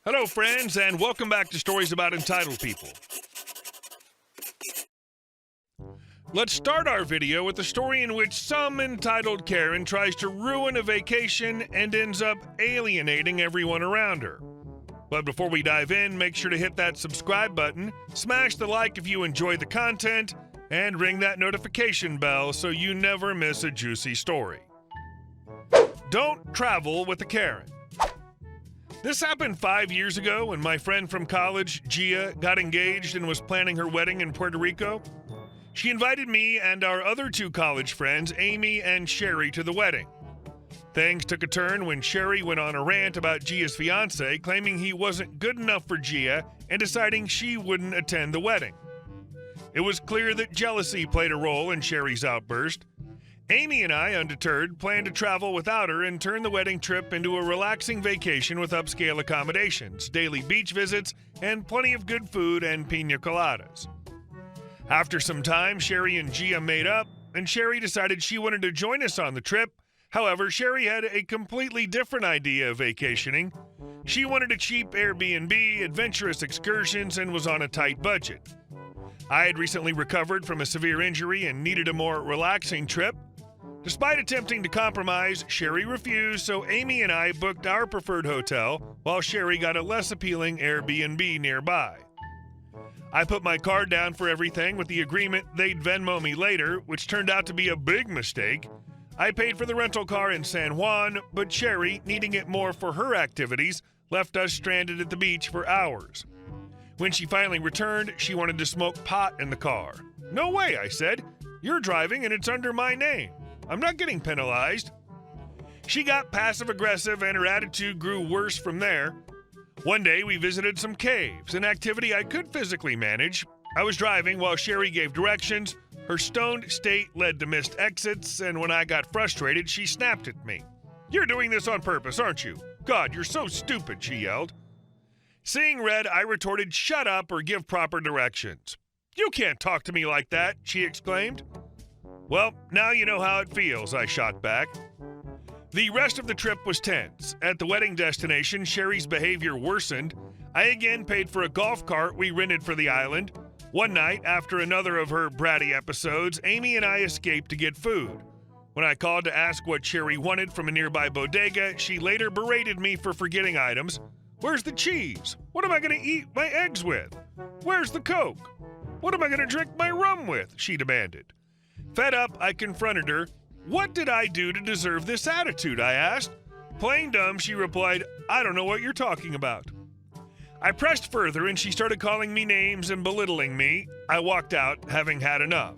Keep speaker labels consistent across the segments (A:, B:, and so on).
A: Hello, friends, and welcome back to Stories About Entitled People. Let's start our video with a story in which some entitled Karen tries to ruin a vacation and ends up alienating everyone around her. But before we dive in, make sure to hit that subscribe button, smash the like if you enjoy the content, and ring that notification bell so you never miss a juicy story. Don't travel with a Karen. This happened 5 years ago when my friend from college, Gia, got engaged and was planning her wedding in Puerto Rico. She invited me and our other two college friends, Amy and Sherry, to the wedding. Things took a turn when Sherry went on a rant about Gia's fiancé, claiming he wasn't good enough for Gia and deciding she wouldn't attend the wedding. It was clear that jealousy played a role in Sherry's outburst. Amy and I, undeterred, planned to travel without her and turn the wedding trip into a relaxing vacation with upscale accommodations, daily beach visits, and plenty of good food and piña coladas. After some time, Sherry and Gia made up, and Sherry decided she wanted to join us on the trip. However, Sherry had a completely different idea of vacationing. She wanted a cheap Airbnb, adventurous excursions, and was on a tight budget. I had recently recovered from a severe injury and needed a more relaxing trip. Despite attempting to compromise, Sherry refused, so Amy and I booked our preferred hotel, while Sherry got a less appealing Airbnb nearby. I put my card down for everything with the agreement they'd Venmo me later, which turned out to be a big mistake. I paid for the rental car in San Juan, but Sherry, needing it more for her activities, left us stranded at the beach for hours. When she finally returned, she wanted to smoke pot in the car. "No way," I said. "You're driving and it's under my name. I'm not getting penalized." She got passive-aggressive and her attitude grew worse from there. One day we visited some caves, an activity I could physically manage. I was driving while Sherry gave directions. Her stoned state led to missed exits, and when I got frustrated, she snapped at me. "You're doing this on purpose, aren't you? God, you're so stupid," she yelled. Seeing red, I retorted, "Shut up or give proper directions." "You can't talk to me like that," she exclaimed. "Well, now you know how it feels," I shot back. The rest of the trip was tense. At the wedding destination, Sherry's behavior worsened. I again paid for a golf cart we rented for the island. One night, after another of her bratty episodes, Amy and I escaped to get food. When I called to ask what Sherry wanted from a nearby bodega, she later berated me for forgetting items. "Where's the cheese? What am I going to eat my eggs with? Where's the Coke? What am I going to drink my rum with?" she demanded. Fed up, I confronted her. "What did I do to deserve this attitude?" I asked. Playing dumb, she replied, "I don't know what you're talking about." I pressed further and she started calling me names and belittling me. I walked out, having had enough.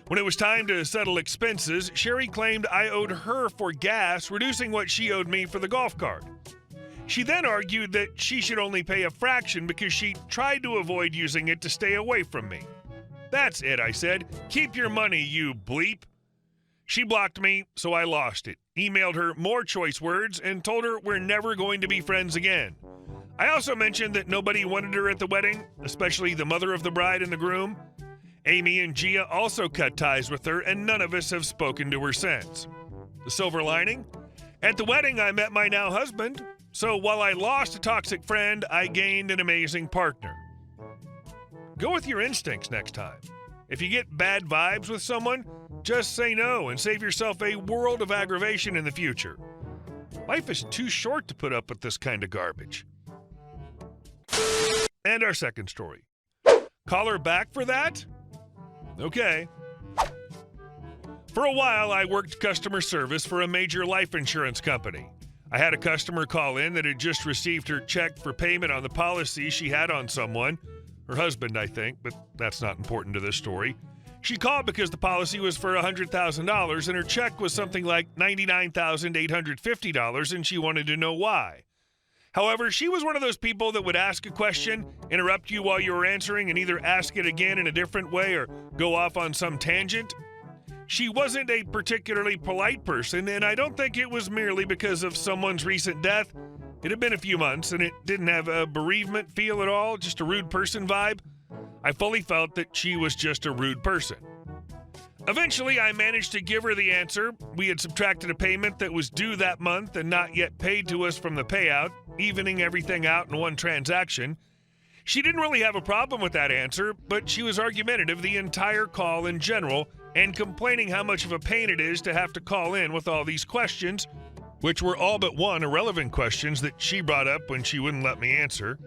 A: When it was time to settle expenses, Sherry claimed I owed her for gas, reducing what she owed me for the golf cart. She then argued that she should only pay a fraction because she tried to avoid using it to stay away from me. "That's it," I said. "Keep your money, you bleep." She blocked me, so I lost it, emailed her more choice words, and told her we're never going to be friends again. I also mentioned that nobody wanted her at the wedding, especially the mother of the bride and the groom. Amy and Gia also cut ties with her, and none of us have spoken to her since. The silver lining? At the wedding, I met my now husband. So while I lost a toxic friend, I gained an amazing partner. Go with your instincts next time. If you get bad vibes with someone, just say no and save yourself a world of aggravation in the future. Life is too short to put up with this kind of garbage. And our second story. Call her back for that? Okay. For a while, I worked customer service for a major life insurance company. I had a customer call in that had just received her check for payment on the policy she had on someone. Her husband, I think, but that's not important to this story. She called because the policy was for $100,000 and her check was something like $99,850, and she wanted to know why. However, she was one of those people that would ask a question, interrupt you while you were answering, and either ask it again in a different way or go off on some tangent. She wasn't a particularly polite person, and I don't think it was merely because of someone's recent death. It had been a few months, and it didn't have a bereavement feel at all, just a rude person vibe. I fully felt that she was just a rude person. Eventually, I managed to give her the answer. We had subtracted a payment that was due that month and not yet paid to us from the payout. evening everything out in one transaction. She didn't really have a problem with that answer, but she was argumentative the entire call in general and complaining how much of a pain it is to have to call in with all these questions, which were all but one irrelevant questions that she brought up when she wouldn't let me answer.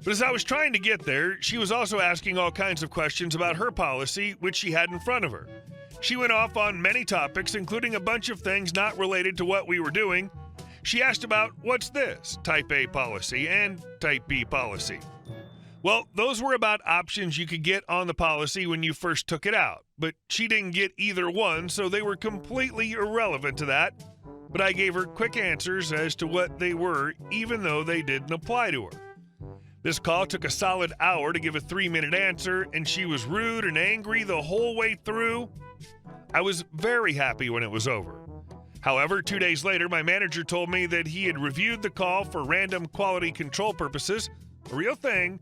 A: But as I was trying to get there, she was also asking all kinds of questions about her policy, which she had in front of her. She went off on many topics, including a bunch of things not related to what we were doing. She asked about, what's this, Type A policy and Type B policy. Well, those were about options you could get on the policy when you first took it out, but she didn't get either one, so they were completely irrelevant to that. But I gave her quick answers as to what they were, even though they didn't apply to her. This call took a solid hour to give a 3-minute answer, and she was rude and angry the whole way through. I was very happy when it was over. However, 2 days later, my manager told me that he had reviewed the call for random quality control purposes, a real thing,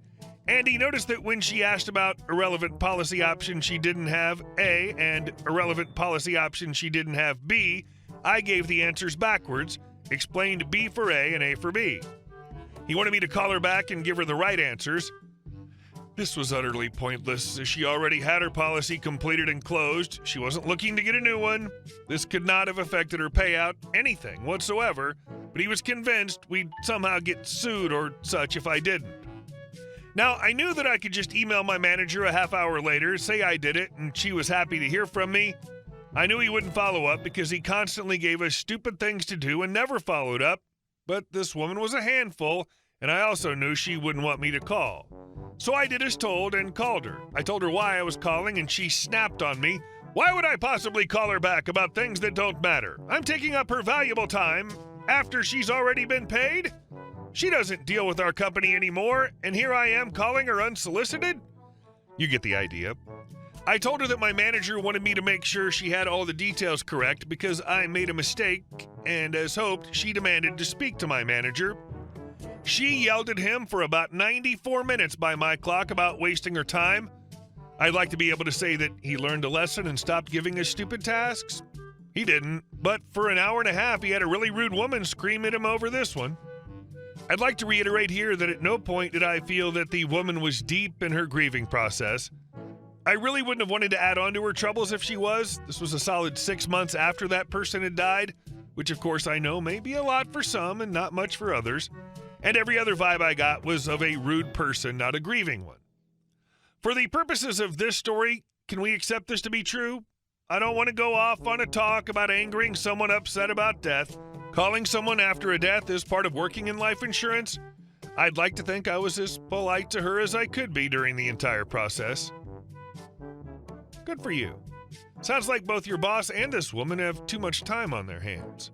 A: and he noticed that when she asked about irrelevant policy options she didn't have A and irrelevant policy options she didn't have B, I gave the answers backwards, explained B for A and A for B. He wanted me to call her back and give her the right answers. This was utterly pointless, as she already had her policy completed and closed. She wasn't looking to get a new one. This could not have affected her payout, anything whatsoever, but he was convinced we'd somehow get sued or such if I didn't. Now, I knew that I could just email my manager a half hour later, say I did it, and she was happy to hear from me. I knew he wouldn't follow up because he constantly gave us stupid things to do and never followed up. But this woman was a handful, and I also knew she wouldn't want me to call. So I did as told and called her. I told her why I was calling, and she snapped on me. Why would I possibly call her back about things that don't matter? I'm taking up her valuable time after she's already been paid? She doesn't deal with our company anymore, and here I am calling her unsolicited? You get the idea. I told her that my manager wanted me to make sure she had all the details correct because I made a mistake, and as hoped, she demanded to speak to my manager. She yelled at him for about 94 minutes by my clock about wasting her time. I'd like to be able to say that he learned a lesson and stopped giving us stupid tasks. He didn't, but for an hour and a half, he had a really rude woman scream at him over this one. I'd like to reiterate here that at no point did I feel that the woman was deep in her grieving process. I really wouldn't have wanted to add on to her troubles if she was. This was a solid 6 months after that person had died, which of course I know may be a lot for some and not much for others. And every other vibe I got was of a rude person, not a grieving one. For the purposes of this story, can we accept this to be true? I don't want to go off on a talk about angering someone upset about death. Calling someone after a death is part of working in life insurance. I'd like to think I was as polite to her as I could be during the entire process. Good for you. Sounds like both your boss and this woman have too much time on their hands.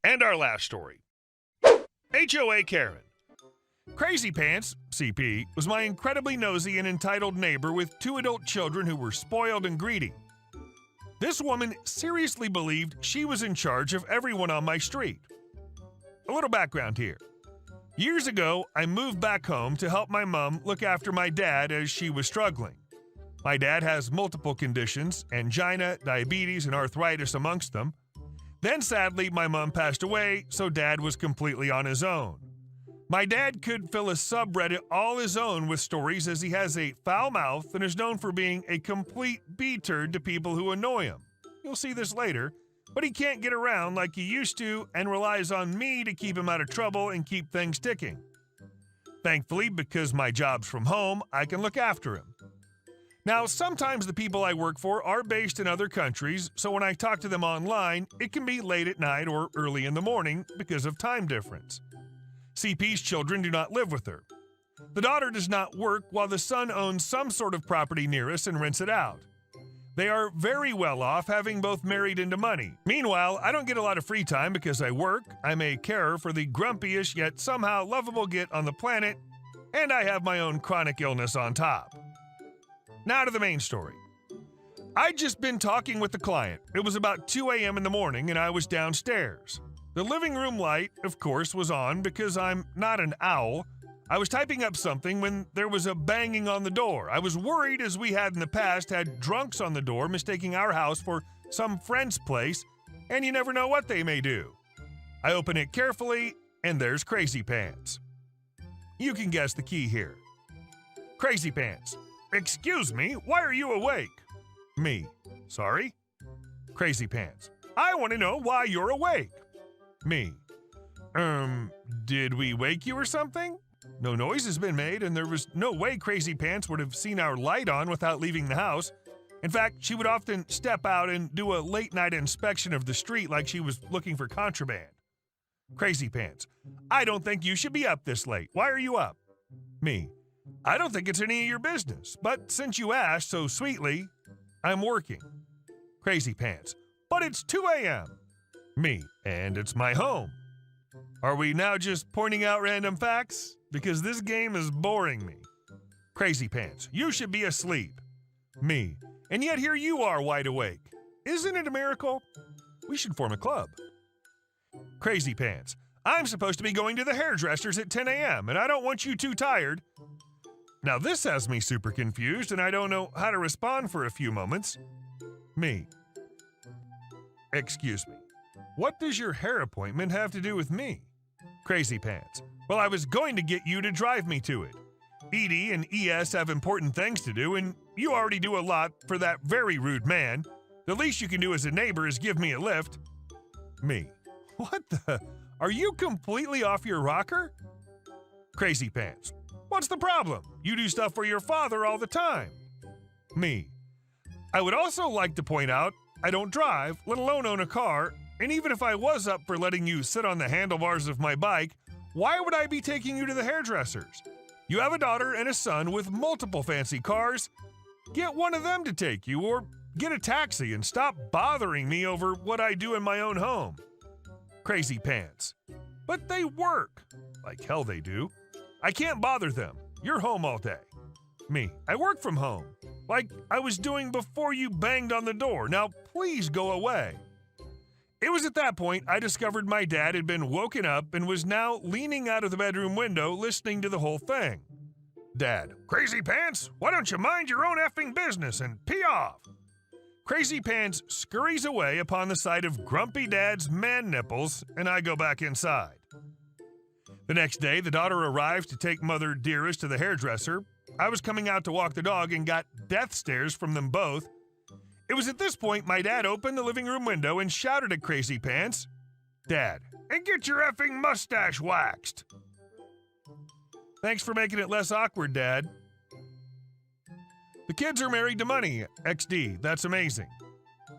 A: And our last story. HOA Karen. Crazy Pants, CP, was my incredibly nosy and entitled neighbor with 2 adult children who were spoiled and greedy. This woman seriously believed she was in charge of everyone on my street. A little background here. Years ago, I moved back home to help my mom look after my dad as she was struggling. My dad has multiple conditions, angina, diabetes, and arthritis amongst them. Then sadly, my mom passed away, so Dad was completely on his own. My dad could fill a subreddit all his own with stories as he has a foul mouth and is known for being a complete B-turd to people who annoy him. You'll see this later, but he can't get around like he used to and relies on me to keep him out of trouble and keep things ticking. Thankfully, because my job's from home, I can look after him. Now, sometimes the people I work for are based in other countries, so when I talk to them online, it can be late at night or early in the morning because of time difference. CP's children do not live with her. The daughter does not work while the son owns some sort of property near us and rents it out. They are very well off, having both married into money. Meanwhile, I don't get a lot of free time because I work, I'm a carer for the grumpiest yet somehow lovable git on the planet, and I have my own chronic illness on top. Now to the main story. I'd just been talking with the client. It was about 2 a.m. in the morning and I was downstairs. The living room light, of course, was on because I'm not an owl. I was typing up something when there was a banging on the door. I was worried, as we had in the past had drunks on the door mistaking our house for some friend's place, and you never know what they may do. I open it carefully, and there's Crazy Pants. You can guess the key here. Crazy Pants. Excuse me, why are you awake? Me. Sorry? Crazy Pants. I want to know why you're awake. Me. Did we wake you or something? No noise has been made, and there was no way Crazy Pants would have seen our light on without leaving the house. In fact, she would often step out and do a late-night inspection of the street like she was looking for contraband. Crazy Pants. I don't think you should be up this late. Why are you up? Me. I don't think it's any of your business, but since you asked so sweetly, I'm working. Crazy Pants. But it's 2 a.m. Me. And it's my home. Are we now just pointing out random facts? Because this game is boring me. Crazy Pants. You should be asleep. Me. And yet here you are wide awake. Isn't it a miracle? We should form a club. Crazy Pants. I'm supposed to be going to the hairdresser's at 10 a.m. and I don't want you too tired. Now this has me super confused and I don't know how to respond for a few moments. Me. Excuse me. What does your hair appointment have to do with me? Crazy Pants. Well, I was going to get you to drive me to it. Edie and ES have important things to do, and you already do a lot for that very rude man. The least you can do as a neighbor is give me a lift. Me. What the? Are you completely off your rocker? Crazy Pants. What's the problem? You do stuff for your father all the time. Me. I would also like to point out I don't drive, let alone own a car, and even if I was up for letting you sit on the handlebars of my bike, why would I be taking you to the hairdressers? You have a daughter and a son with multiple fancy cars. Get one of them to take you, or get a taxi and stop bothering me over what I do in my own home. Crazy Pants. But they work. Like hell they do. I can't bother them. You're home all day. Me. I work from home. Like I was doing before you banged on the door. Now please go away. It was at that point I discovered my dad had been woken up and was now leaning out of the bedroom window listening to the whole thing. Dad. Crazy Pants, why don't you mind your own effing business and pee off? Crazy Pants scurries away upon the sight of Grumpy Dad's man nipples, and I go back inside. The next day, the daughter arrives to take Mother Dearest to the hairdresser. I was coming out to walk the dog and got death stares from them both. It was at this point my dad opened the living room window and shouted at Crazy Pants, Dad, and get your effing mustache waxed. Thanks for making it less awkward, Dad. The kids are married to money, XD, that's amazing.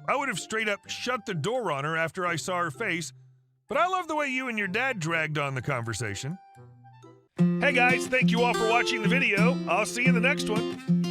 A: I would have straight up shut the door on her after I saw her face, but I love the way you and your dad dragged on the conversation. Hey guys, thank you all for watching the video. I'll see you in the next one.